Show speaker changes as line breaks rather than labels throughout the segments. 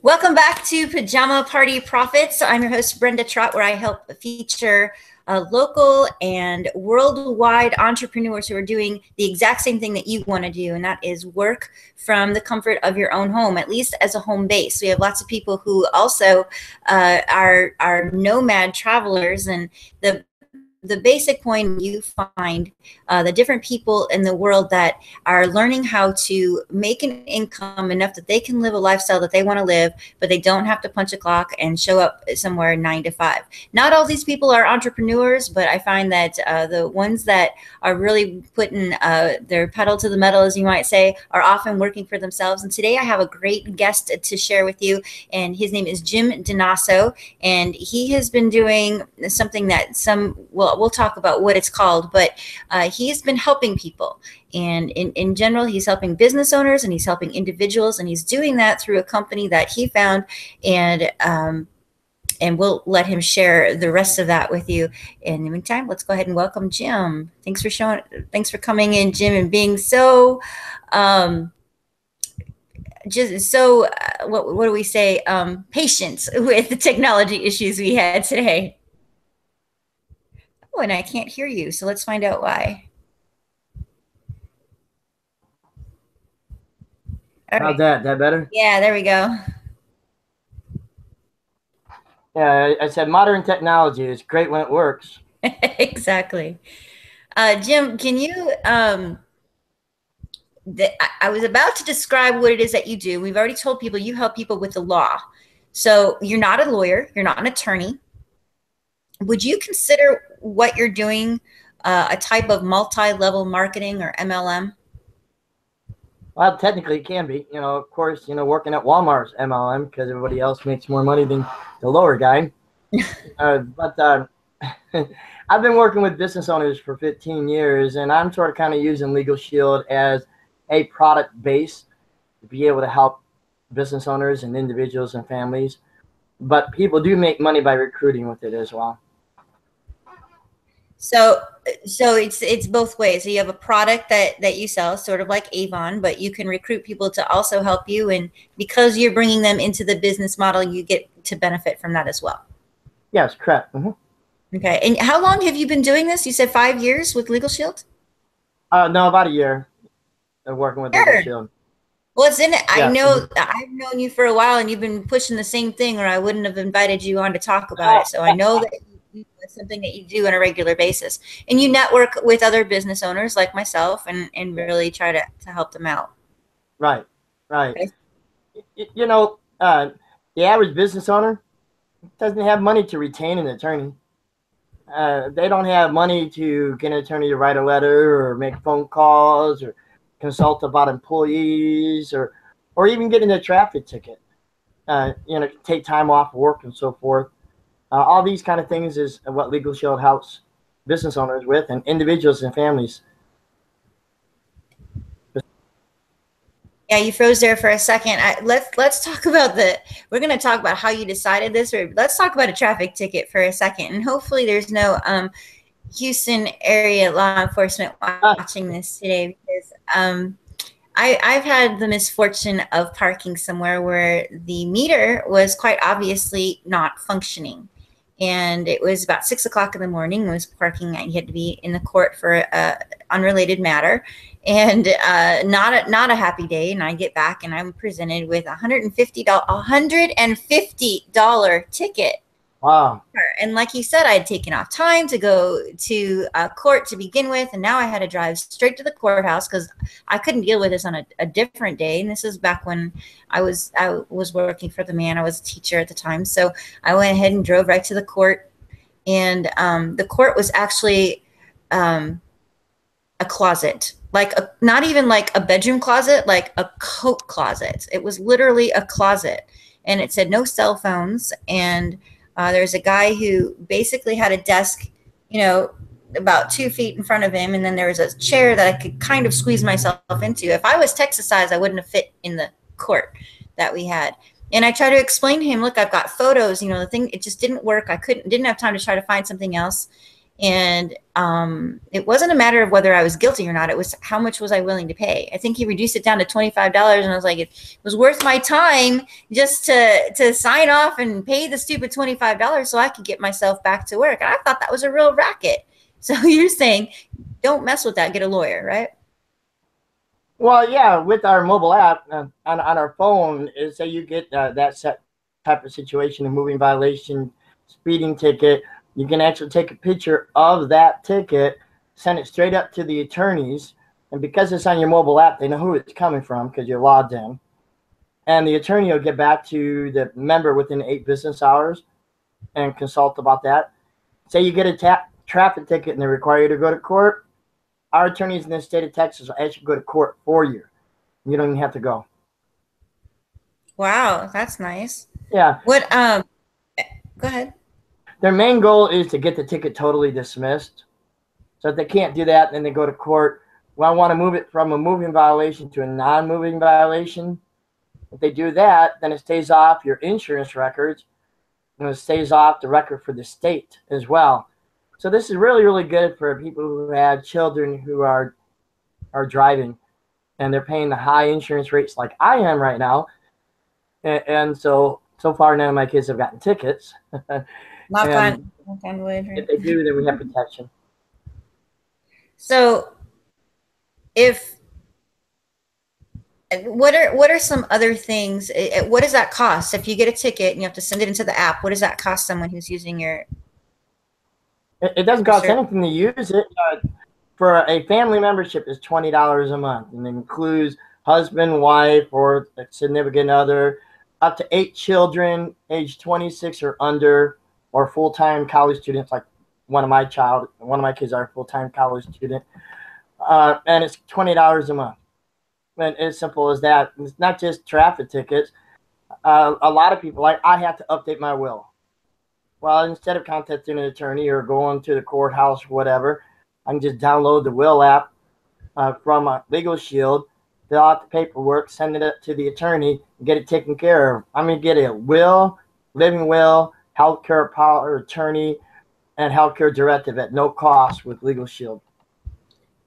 Welcome back to Pajama Party Profits. I'm your host, Brenda Trott, where I help feature local and worldwide entrepreneurs who are doing the exact same thing that you want to do, and that is work from the comfort of your own home, at least as a home base. We have lots of people who also are nomad travelers, and the basic point you find the different people in the world that are learning how to make an income enough that they can live a lifestyle that they want to live, but they don't have to punch a clock and show up somewhere 9 to 5. Not all these people are entrepreneurs, but I find that the ones that are really putting their pedal to the metal, as you might say, are often working for themselves. And today I have a great guest to share with you, and his name is Jim Dinaso, and he has been doing something that we'll talk about what it's called, but he's been helping people. And in general, he's helping business owners and he's helping individuals, and he's doing that through a company that he found. And we'll let him share the rest of that with you. In the meantime, let's go ahead and welcome Jim. Thanks for coming in, Jim, and being so what do we say, patient with the technology issues we had today. Oh, and I can't hear you, so let's find out why.
How's that? That better?
Yeah, there we go.
Yeah, I said modern technology is great when it works.
Exactly. Jim, can you, I was about to describe what it is that you do. We've already told people you help people with the law. So you're not a lawyer, you're not an attorney. Would you consider what you're doing a type of multi-level marketing or MLM?
Well, technically it can be. Of course, working at Walmart's MLM because everybody else makes more money than the lower guy. But I've been working with business owners for 15 years, and I'm sort of kind of using LegalShield as a product base to be able to help business owners and individuals and families. But people do make money by recruiting with it as well.
So it's both ways. So you have a product that you sell, sort of like Avon, but you can recruit people to also help you. And because you're bringing them into the business model, you get to benefit from that as well.
Yes, correct. Mm-hmm.
Okay. And how long have you been doing this? You said 5 years with LegalShield?
No, about a year of working with LegalShield.
Well, it's in it.
Yeah.
I know I've known you for a while, and you've been pushing the same thing, or I wouldn't have invited you on to talk about it. So I know that it's something that you do on a regular basis, and you network with other business owners like myself and really try to help them out.
Right. Okay. The average business owner doesn't have money to retain an attorney. They don't have money to get an attorney to write a letter or make phone calls or consult about employees or even getting a traffic ticket. Take time off work and so forth. All these kind of things is what LegalShield helps business owners with, and individuals and families.
Yeah, you froze there for a second. Let's talk about we're going to talk about how you decided this, or let's talk about a traffic ticket for a second. And hopefully there's no Houston area law enforcement watching this today, because I've had the misfortune of parking somewhere where the meter was quite obviously not functioning. And it was about 6 o'clock in the morning. I was parking. I had to be in the court for an unrelated matter, and not a happy day. And I get back, and I'm presented with $150 ticket.
Wow.
And like you said, I had taken off time to go to court to begin with, and now I had to drive straight to the courthouse because I couldn't deal with this on a different day. And this is back when I was working for the man. I was a teacher at the time, so I went ahead and drove right to the court. And the court was actually a closet, not even like a bedroom closet, like a coat closet. It was literally a closet, and it said no cell phones. And there's a guy who basically had a desk, about 2 feet in front of him. And then there was a chair that I could kind of squeeze myself into. If I was Texas size, I wouldn't have fit in the court that we had. And I tried to explain to him, look, I've got photos, the thing, it just didn't work. I didn't have time to try to find something else. And it wasn't a matter of whether I was guilty or not. It was how much was I willing to pay. I think he reduced it down to $25, and I was like, it was worth my time just to sign off and pay the stupid $25 so I could get myself back to work. And I thought that was a real racket. So you're saying don't mess with that, get a lawyer, right?
Well, yeah, with our mobile app on our phone, say you get that set type of situation, a moving violation, speeding ticket, you can actually take a picture of that ticket, send it straight up to the attorneys, and because it's on your mobile app, they know who it's coming from because you're logged in. And the attorney will get back to the member within 8 business hours and consult about that. Say you get a traffic ticket and they require you to go to court, our attorneys in the state of Texas will actually go to court for you. You don't even have to go.
Wow, that's nice.
Yeah.
What? Go ahead.
Their main goal is to get the ticket totally dismissed. So if they can't do that, then they go to court. Well, I want to move it from a moving violation to a non-moving violation. If they do that, then it stays off your insurance records, and it stays off the record for the state as well. So this is really, really good for people who have children who are driving, and they're paying the high insurance rates like I am right now. And so far, none of my kids have gotten tickets.
Knock on wood.
If they do, then we have protection.
So, what are some other things? What does that cost? If you get a ticket and you have to send it into the app, what does that cost someone who's using your?
It doesn't cost anything to use it. For a family membership, is $20 a month, and it includes husband, wife, or a significant other, up to 8 children, age 26 or under, or full-time college students, like one of my kids are a full-time college student, and it's $20 a month. And as simple as that. It's not just traffic tickets. A lot of people, like, I have to update my will. Well, instead of contacting an attorney or going to the courthouse or whatever, I can just download the will app from LegalShield, fill out the paperwork, send it up to the attorney, and get it taken care of. I'm going to get a will, living will, healthcare power attorney, and healthcare directive at no cost with LegalShield.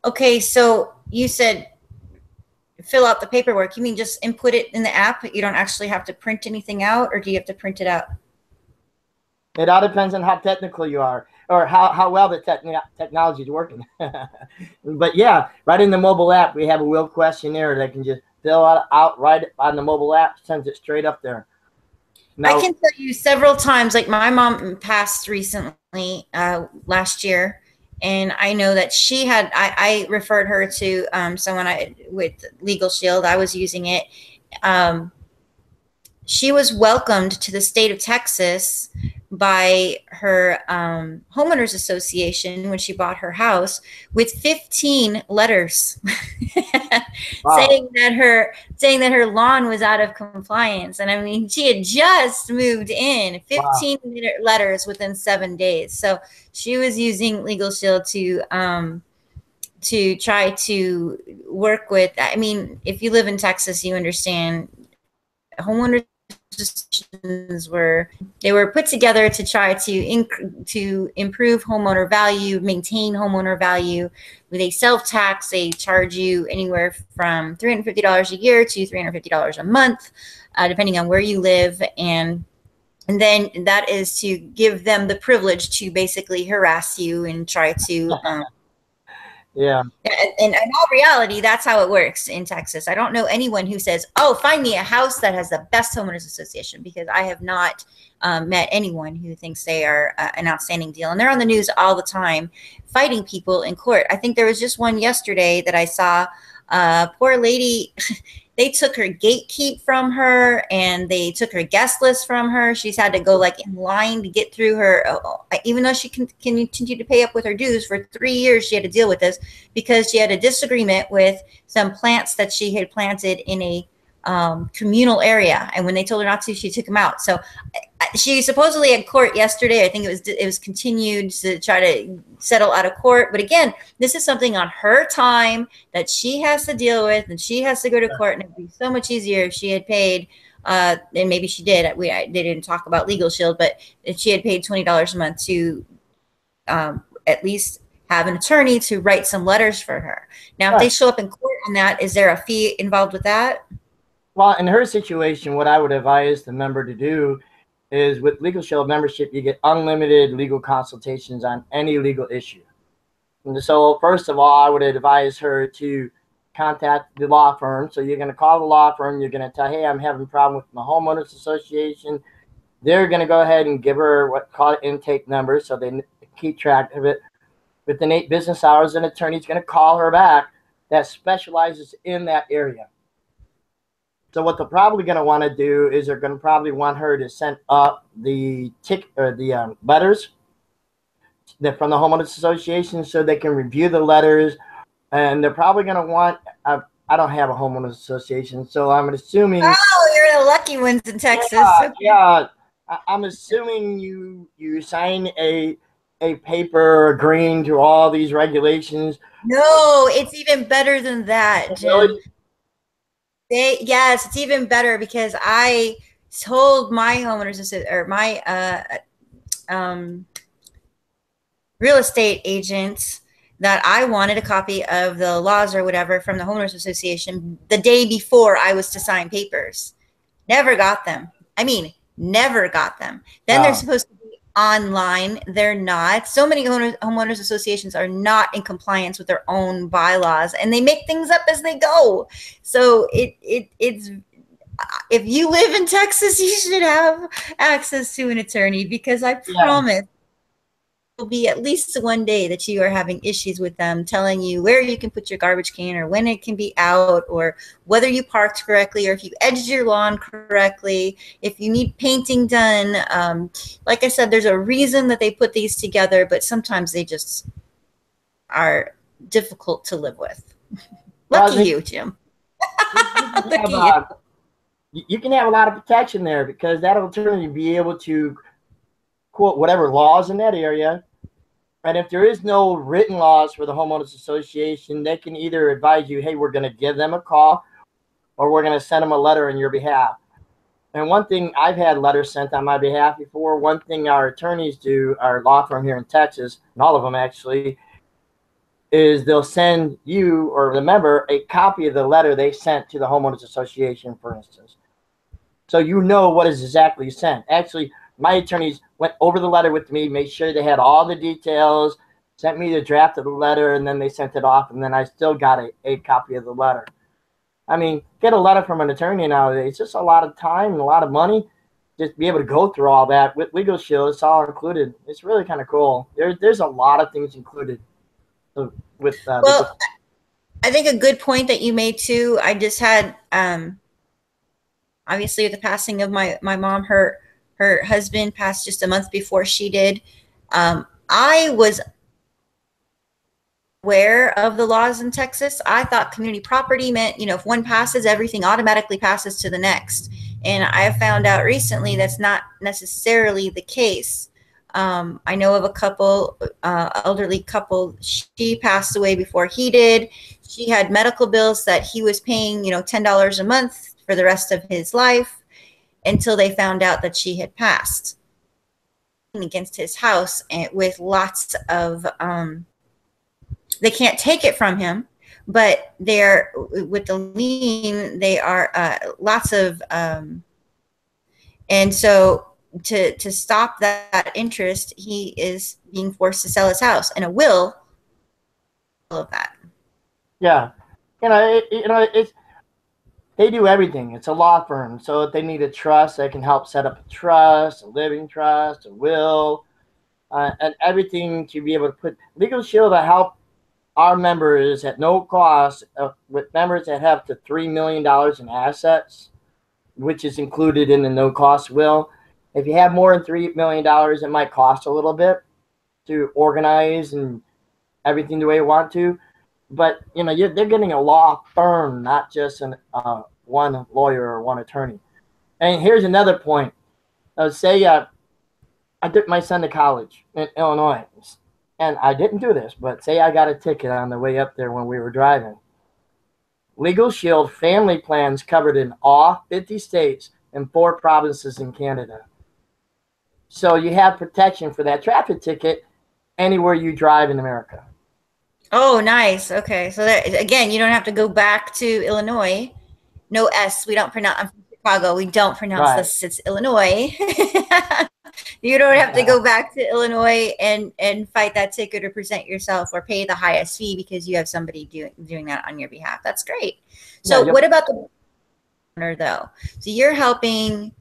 Okay, so you said fill out the paperwork. You mean just input it in the app? You don't actually have to print anything out, or do you have to print it out?
It all depends on how technical you are, or how well the technology is working. But yeah, right in the mobile app, we have a will questionnaire that can just fill out right on the mobile app, sends it straight up there.
Now, I can tell you several times, like my mom passed recently last year, and I know that she had, I referred her to someone with LegalShield. I was using it. She was welcomed to the state of Texas by her homeowners association when she bought her house with 15 letters
wow.
saying that her lawn was out of compliance. And I mean, she had just moved in. 15 wow. letters within 7 days. So she was using LegalShield to try to work with. I mean, if you live in Texas, you understand homeowners were put together to try to improve homeowner value, maintain homeowner value. When they self-tax, they charge you anywhere from $350 a year to $350 a month, depending on where you live, and then that is to give them the privilege to basically harass you and try to
yeah.
And in all reality, that's how it works in Texas. I don't know anyone who says, oh, find me a house that has the best homeowners association, because I have not met anyone who thinks they are an outstanding deal. And they're on the news all the time fighting people in court. I think there was just one yesterday that I saw. Poor lady, they took her gatekeep from her, and they took her guest list from her. She's had to go like in line to get through her, even though she can continue to pay up with her dues. For 3 years, she had to deal with this because she had a disagreement with some plants that she had planted in a communal area. And when they told her not to, she took them out. So she supposedly had court yesterday. I think it was continued to try to settle out of court. But again, this is something on her time that she has to deal with, and she has to go to court. And it'd be so much easier if she had paid, and maybe she did. They didn't talk about LegalShield, but if she had paid $20 a month to at least have an attorney to write some letters for her. Now, if
Right.
they show up in court on that, is there a fee involved with that?
Well, in her situation, what I would advise the member to do is with LegalShield membership, you get unlimited legal consultations on any legal issue. And so first of all, I would advise her to contact the law firm. So you're going to call the law firm. You're going to tell, hey, I'm having a problem with my homeowners association. They're going to go ahead and give her what called intake number so they keep track of it. Within 8 business hours, an attorney's going to call her back that specializes in that area. So what they're probably going to want to do is they're going to probably want her to send up the letters from the homeowners association so they can review the letters, and they're probably going to want. I don't have a homeowners association, so I'm assuming.
Oh, you're the lucky ones in Texas.
Yeah. I'm assuming you sign a paper agreeing to all these regulations.
No, it's even better than that, Jim.
Really?
Yes, it's even better because I told my homeowners or my real estate agents that I wanted a copy of the laws or whatever from the homeowners association the day before I was to sign papers. Never got them. I mean, never got them. Then they're supposed to be online. They're not. So many homeowners associations are not in compliance with their own bylaws, and they make things up as they go. So it's if you live in Texas, you should have access to an attorney, because I promise will be at least one day that you are having issues with them telling you where you can put your garbage can or when it can be out or whether you parked correctly or if you edged your lawn correctly, if you need painting done. Like I said, there's a reason that they put these together, but sometimes they just are difficult to live with. Lucky you, Jim.
You can have a lot of protection there because that'll turn you be able to quote whatever laws in that area. And if there is no written laws for the homeowners association, they can either advise you, hey, we're going to give them a call or we're going to send them a letter on your behalf. And one thing, I've had letters sent on my behalf before. One thing our attorneys do, our law firm here in Texas, and all of them actually, is they'll send you or the member a copy of the letter they sent to the homeowners association, for instance. So you know what is exactly sent. Actually, my attorneys went over the letter with me, made sure they had all the details, sent me the draft of the letter, and then they sent it off, and then I still got a copy of the letter. I mean, get a letter from an attorney nowadays, it's just a lot of time and a lot of money. Just be able to go through all that. With LegalShield, it's all included. It's really kind of cool. There's a lot of things included with
well, I think a good point that you made too, I just had obviously with the passing of my mom, her husband passed just a month before she did. I was aware of the laws in Texas. I thought community property meant, if one passes, everything automatically passes to the next. And I have found out recently that's not necessarily the case. I know of a couple, elderly couple, she passed away before he did. She had medical bills that he was paying, $10 a month for the rest of his life, until they found out that she had passed against his house, and with lots of, they can't take it from him, but they're with the lien, they are lots of, and so to stop that interest, he is being forced to sell his house, and a will of that.
Yeah, it's. They do everything. It's a law firm. So if they need a trust, they can help set up a trust, a living trust, a will, and everything to be able to put LegalShield to help our members at no cost with members that have to $3 million in assets, which is included in the no cost will. If you have more than $3 million, it might cost a little bit to organize and everything the way you want to. But they're getting a law firm, not just one lawyer or one attorney. And here's another point. Say I took my son to college in Illinois, and I didn't do this, but say I got a ticket on the way up there when we were driving. LegalShield family plans covered in all 50 states and 4 provinces in Canada. So you have protection for that traffic ticket anywhere you drive in America.
Oh, nice. Okay. So that, again, you don't have to go back to Illinois. No S. We don't pronounce, I'm from Chicago. We don't pronounce
Right.
this. It's Illinois. You don't have to go back to Illinois and fight that ticket or present yourself or pay the highest fee because you have somebody doing that on your behalf. That's great. So what about the owner though? So you're helping,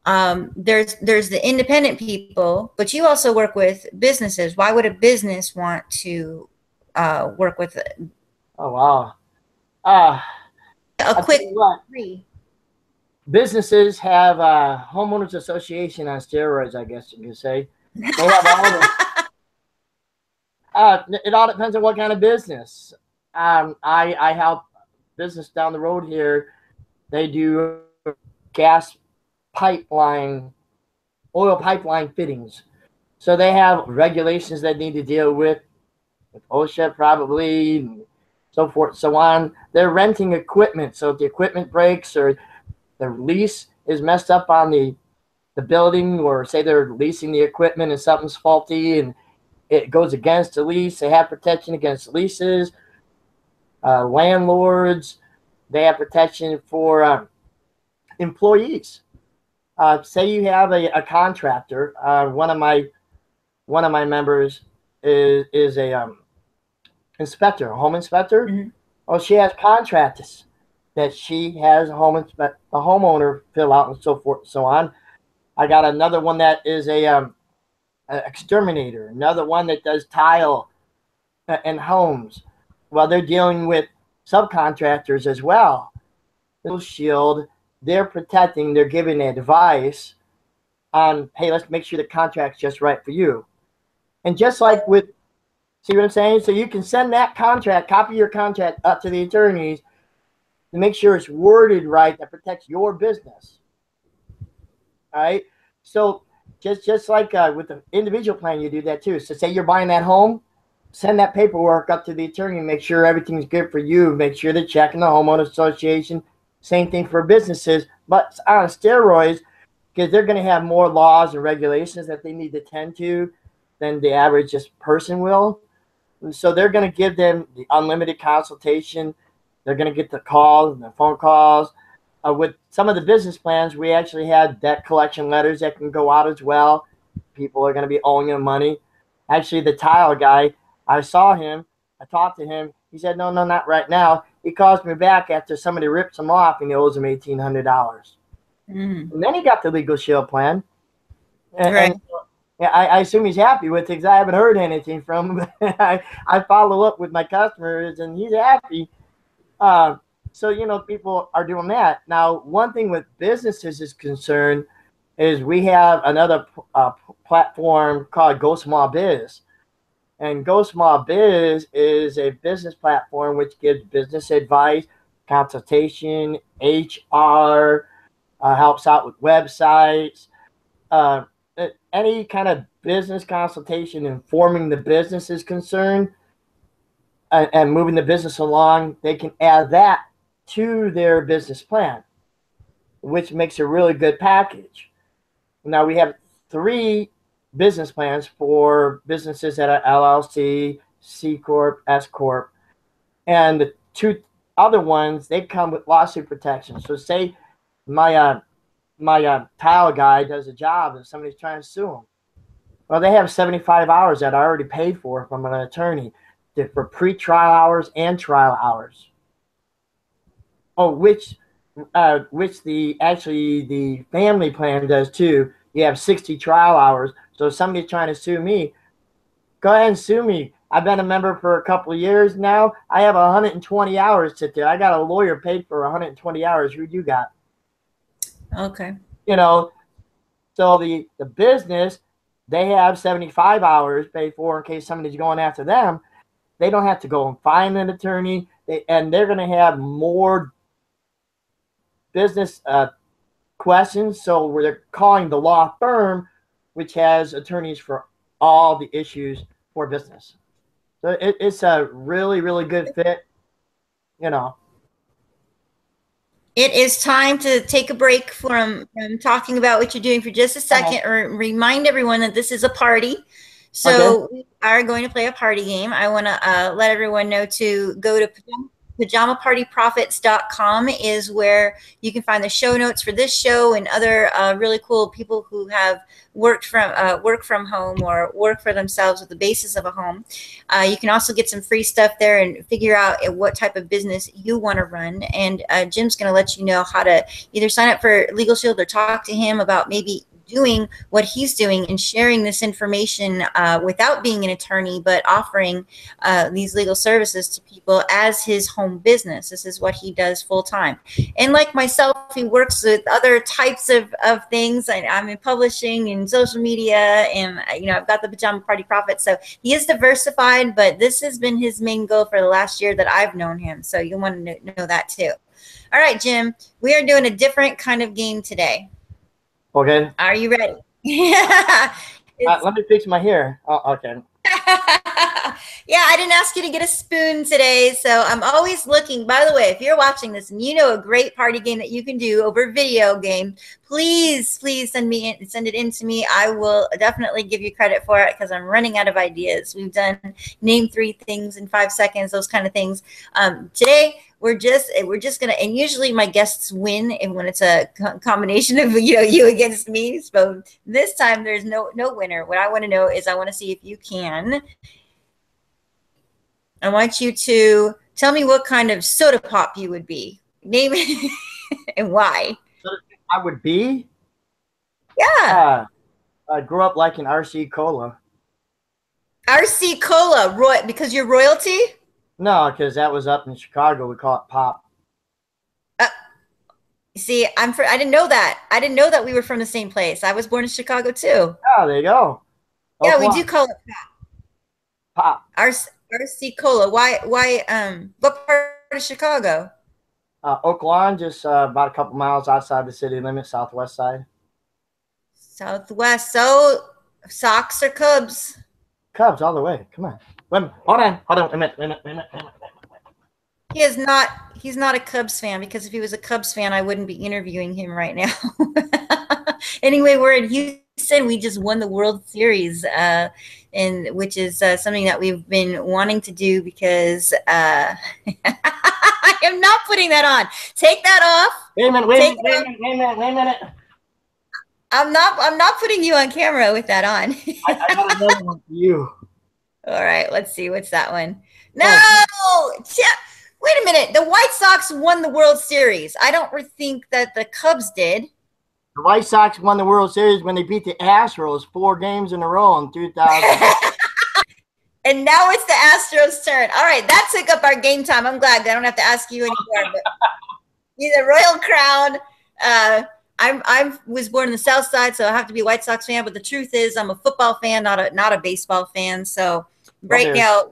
there's the independent people, but you also work with businesses. Why would a business want to work with it?
Oh, wow.
A quick free.
Businesses have a homeowners association on steroids, I guess you could say. They have all the, it all depends on what kind of business. I help business down the road here. They do gas pipeline, oil pipeline fittings. So they have regulations that need to deal with OSHA probably, and so forth, so on. They're renting equipment. So if the equipment breaks or the lease is messed up on the building, or say they're leasing the equipment and something's faulty and it goes against the lease, they have protection against leases. Landlords, they have protection for employees. Say you have a contractor. One of my members is a inspector, a home inspector. Mm-hmm. Oh, she has contractors that she has the homeowner fill out and so forth and so on. I got another one that is a exterminator, another one that does tile and homes. Well, they're dealing with subcontractors as well. LegalShield, they're protecting, they're giving advice on, hey, let's make sure the contract's just right for you. And just like with, see what I'm saying? So you can send that contract, copy your contract up to the attorneys to make sure it's worded right that protects your business. All right. So just like with the individual plan, you do that too. So say you're buying that home, send that paperwork up to the attorney, make sure everything's good for you, make sure they're checking the homeowners association. Same thing for businesses, but on steroids, because they're going to have more laws and regulations that they need to tend to than the average just person will. And so they're going to give them the unlimited consultation. They're going to get the calls and the phone calls. With some of the business plans, we actually had debt collection letters that can go out as well. People are going to be owing them money. Actually, the tile guy, I saw him. I talked to him. He said, no, not right now. He calls me back after somebody rips him off and he owes him $1,800. Mm. And then he got the LegalShield plan. And yeah, I assume he's happy with it because I haven't heard anything from him. I follow up with my customers and he's happy. So, people are doing that. Now, one thing with businesses is concerned is we have another platform called Go Small Biz. And Go Small Biz is a business platform which gives business advice, consultation, HR, helps out with websites, any kind of business consultation, informing the business is concerned and moving the business along. They can add that to their business plan, which makes a really good package. Now we have 3 business plans for businesses that are LLC, C Corp, S Corp, and the 2 other ones, they come with lawsuit protection. So say my tile guy does a job and somebody's trying to sue him. Well, they have 75 hours that I already paid for from an attorney for pre-trial hours and trial hours. Oh, which the family plan does too. You have 60 trial hours. So if somebody's trying to sue me, go ahead and sue me. I've been a member for a couple of years now. I have 120 hours sit there. I got a lawyer paid for 120 hours. Who you got?
Okay.
So the business, they have 75 hours paid for in case somebody's going after them. They don't have to go and find an attorney. And they're going to have more business questions. So they're calling the law firm, which has attorneys for all the issues for business. So it's a really, really good fit,
It is time to take a break from talking about what you're doing for just a second, or remind everyone that this is a party.
Okay.
So we are going to play a party game. I want to let everyone know to go to pajamapartyprofits.com is where you can find the show notes for this show and other really cool people who have work from home or work for themselves with the basis of a home. You can also get some free stuff there and figure out what type of business you want to run. And Jim's going to let you know how to either sign up for LegalShield or talk to him about maybe doing what he's doing and sharing this information without being an attorney, but offering these legal services to people as his home business. This is what he does full time. And like myself, he works with other types of things. I'm in publishing and social media, and I've got the Pajama Party Profits. So he is diversified, but this has been his main goal for the last year that I've known him. So you want to know that too. All right, Jim, we are doing a different kind of game today.
Okay.
Are you ready?
Let me fix my hair. Oh, okay.
Yeah, I didn't ask you to get a spoon today, so I'm always looking. By the way, if you're watching this and you know a great party game that you can do over video game, please send it in to me. I will definitely give you credit for it because I'm running out of ideas. We've done name 3 things in 5 seconds, those kind of things. Today we're just gonna, and usually my guests win when it's a combination of you against me. So this time there's no winner. What I want to know is I want to see if you can. I want you to tell me what kind of soda pop you would be. Name it and why.
I would be?
Yeah.
I grew up liking RC Cola.
RC Cola, because you're royalty?
No, because that was up in Chicago. We call it pop.
See, I didn't know that. I didn't know that we were from the same place. I was born in Chicago too.
Oh, there you go.
Yeah, we do call it
pop.
RC Cola. Why? What part of Chicago?
Oak Lawn, just about a couple miles outside the city limits, southwest side.
Southwest. So, Sox or Cubs?
Cubs all the way. Come on. Hold on. Wait a minute.
He's not a Cubs fan, because if he was a Cubs fan, I wouldn't be interviewing him right now. Anyway, we're in Houston. We just won the World Series, and which is something that we've been wanting to do because I am not putting that on. Take that off.
Wait a minute.
I'm not putting you on camera with that on.
I got another one for you.
All right, let's see. What's that one? No! Wait a minute. The White Sox won the World Series. I don't think that the Cubs did.
The White Sox won the World Series when they beat the Astros 4 games in a row in 2000.
And now it's the Astros' turn. All right, that took up our game time. I'm glad I don't have to ask you anymore. But he's a Royal Crown. I was born in the South Side, so I have to be a White Sox fan. But the truth is, I'm a football fan, not a baseball fan. So right now,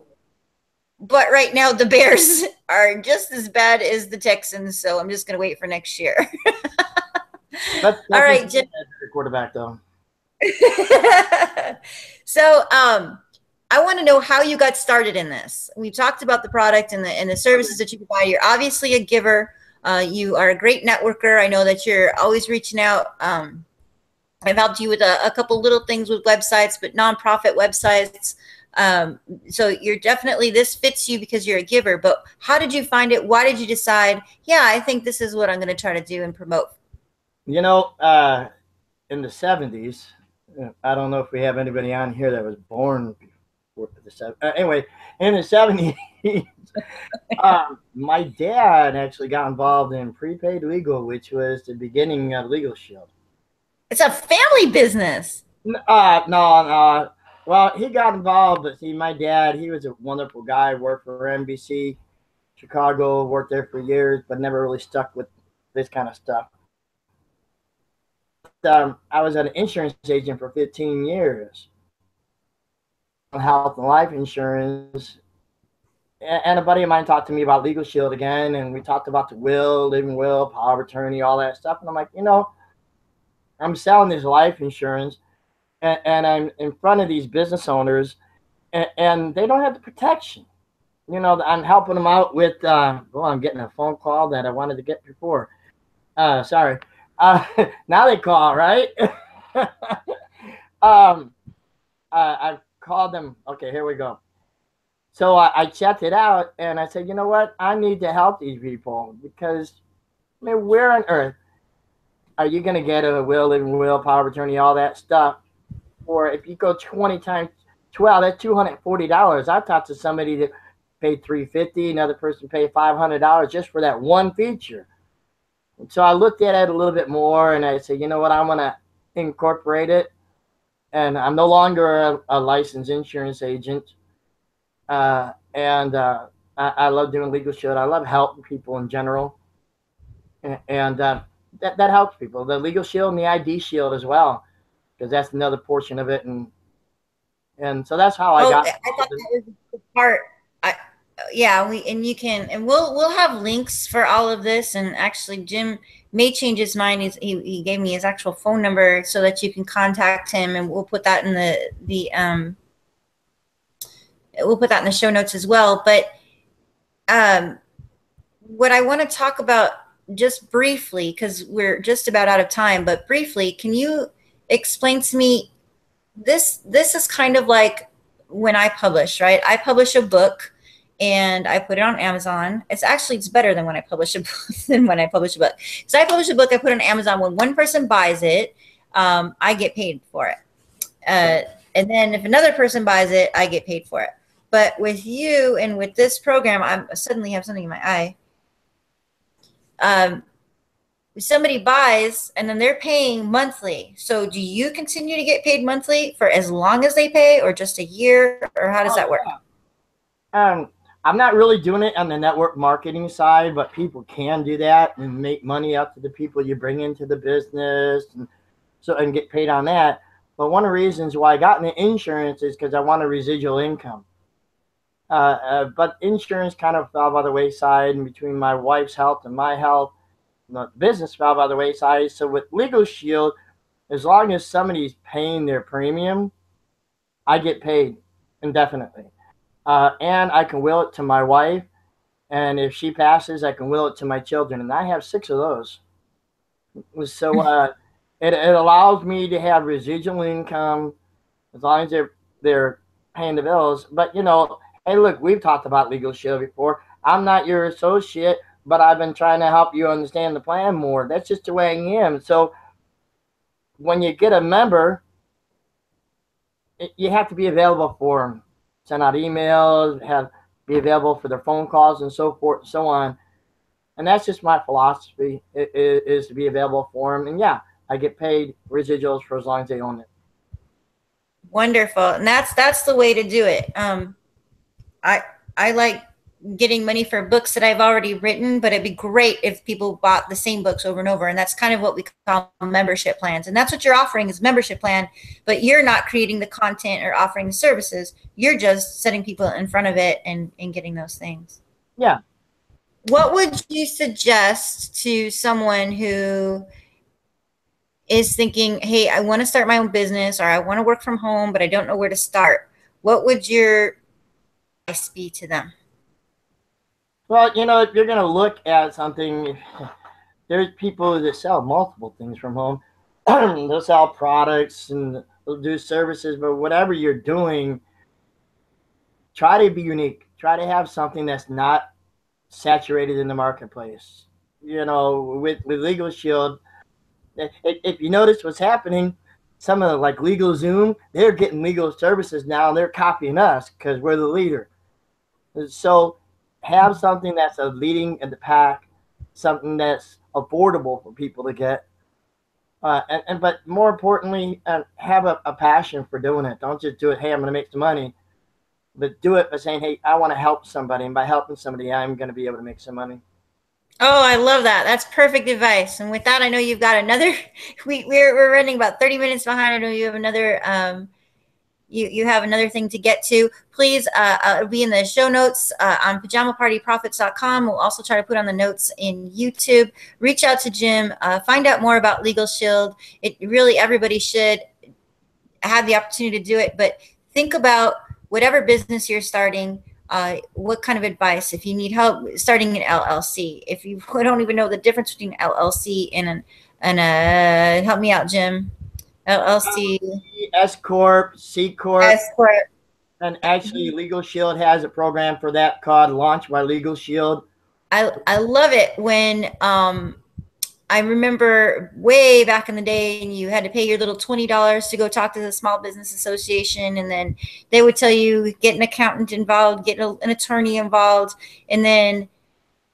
the Bears are just as bad as the Texans. So I'm just gonna wait for next year.
All
right, Jim.
Quarterback though.
So I want to know how you got started in this. We talked about the product and the services that you provide. You're obviously a giver. You are a great networker. I know that you're always reaching out. I've helped you with a couple little things with websites, but nonprofit websites. So you're definitely, this fits you because you're a giver. But how did you find it? Why did you decide, yeah, I think this is what I'm going to try to do and promote?
In the 70s, I don't know if we have anybody on here that was born before the 70s. Anyway, in the 70s, my dad actually got involved in prepaid legal, which was the beginning of LegalShield.
It's a family business.
No. Well, he got involved, but see, my dad, he was a wonderful guy, worked for NBC, Chicago, worked there for years, but never really stuck with this kind of stuff. I was an insurance agent for 15 years, health and life insurance. And a buddy of mine talked to me about LegalShield again, and we talked about the will, living will, power of attorney, all that stuff. And I'm like, I'm selling this life insurance, and I'm in front of these business owners, and they don't have the protection. I'm helping them out with, I'm getting a phone call that I wanted to get before. Sorry. Now they call, right? I've called them. Okay, here we go. So I checked it out, and I said, you know what? I need to help these people because, I mean, where on earth are you going to get a will, living will, power of attorney, all that stuff? Or if you go 20 times 12, that's $240. I talked to somebody that paid $350, another person paid $500 just for that one feature. And so I looked at it a little bit more, and I said, you know what? I'm going to incorporate it. And I'm no longer a licensed insurance agent. I love doing LegalShield. I love helping people in general. And that helps people. The LegalShield and the ID Shield as well, because that's another portion of it. And so that's how I got.
I thought that was the part. Yeah, we'll have links for all of this. And actually, Jim may change his mind. He gave me his actual phone number so that you can contact him, and we'll put that in the show notes as well. But what I want to talk about just briefly, because we're just about out of time, but briefly, can you explain to me, this is kind of like when I publish, right? I publish a book and I put it on Amazon. It's better than when I publish a book than when I publish a book. So I publish a book, I put it on Amazon. When one person buys it, I get paid for it. And then if another person buys it, I get paid for it. But with you and with this program, I suddenly have something in my eye. Somebody buys and then they're paying monthly. So do you continue to get paid monthly for as long as they pay, or just a year, or how does that work?
I'm not really doing it on the network marketing side, but people can do that and make money out to the people you bring into the business, and get paid on that. But one of the reasons why I got into insurance is because I want a residual income. But insurance kind of fell by the wayside, and between my wife's health and my health, the business fell by the wayside. So with LegalShield, as long as somebody's paying their premium, I get paid indefinitely. And I can will it to my wife. And if she passes, I can will it to my children. And I have 6 of those. So it allows me to have residual income as long as they're paying the bills. But, you know, hey, look, we've talked about LegalShield before. I'm not your associate, but I've been trying to help you understand the plan more. That's just the way I am. So when you get a member, you have to be available for them. Send out emails, be available for their phone calls, and so forth and so on. And that's just my philosophy, is to be available for them. And yeah, I get paid residuals for as long as they own it.
Wonderful. And that's the way to do it. I like getting money for books that I've already written, but it'd be great if people bought the same books over and over. And that's kind of what we call membership plans. And that's what you're offering, is membership plan, but you're not creating the content or offering the services. You're just setting people in front of it and getting those things.
Yeah.
What would you suggest to someone who is thinking, hey, I want to start my own business, or I want to work from home, but I don't know where to start? What would your advice be to them?
Well, you know, if you're going to look at something, there's people that sell multiple things from home. They'll sell products and they'll do services, but whatever you're doing, try to be unique. Try to have something that's not saturated in the marketplace. You know, with LegalShield, if you notice what's happening, some of the, like LegalZoom, they're getting legal services now, and they're copying us because we're the leader. So have something that's a leading in the pack, something that's affordable for people to get. But more importantly, have a passion for doing it. Don't just do it, hey, I'm going to make some money. But do it by saying, hey, I want to help somebody. And by helping somebody, I'm going to be able to make some money.
Oh, I love that. That's perfect advice. And with that, I know you've got another, we're running about 30 minutes behind. I know you have another, you have another thing to get to. Please it'll be in the show notes on pajamapartyprofits.com. We'll also try to put on the notes in YouTube. Reach out to Jim, find out more about LegalShield. It really, everybody should have the opportunity to do it, but think about whatever business you're starting, what kind of advice, if you need help starting an LLC, if you don't even know the difference between LLC and help me out, Jim. LLC,
S Corp, C Corp.
S Corp.
And actually, LegalShield has a program for that called Launch by LegalShield.
I love it when I remember way back in the day, and you had to pay your little $20 to go talk to the Small Business Association, and then they would tell you get an accountant involved, get an attorney involved, and then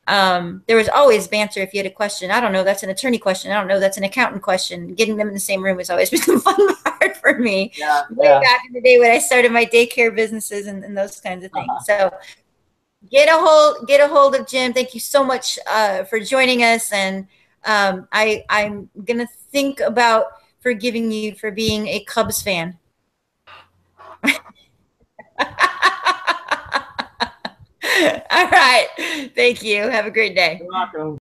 there was always banter if you had a question. I don't know, that's an attorney question. I don't know, that's an accountant question. Getting them in the same room has always been the fun part for me.
Yeah,
way back in the day when I started my daycare businesses and those kinds of things. So get a hold of Jim. Thank you so much for joining us. And I'm gonna think about forgiving you for being a Cubs fan. All right. Thank you. Have a great day.
You're welcome.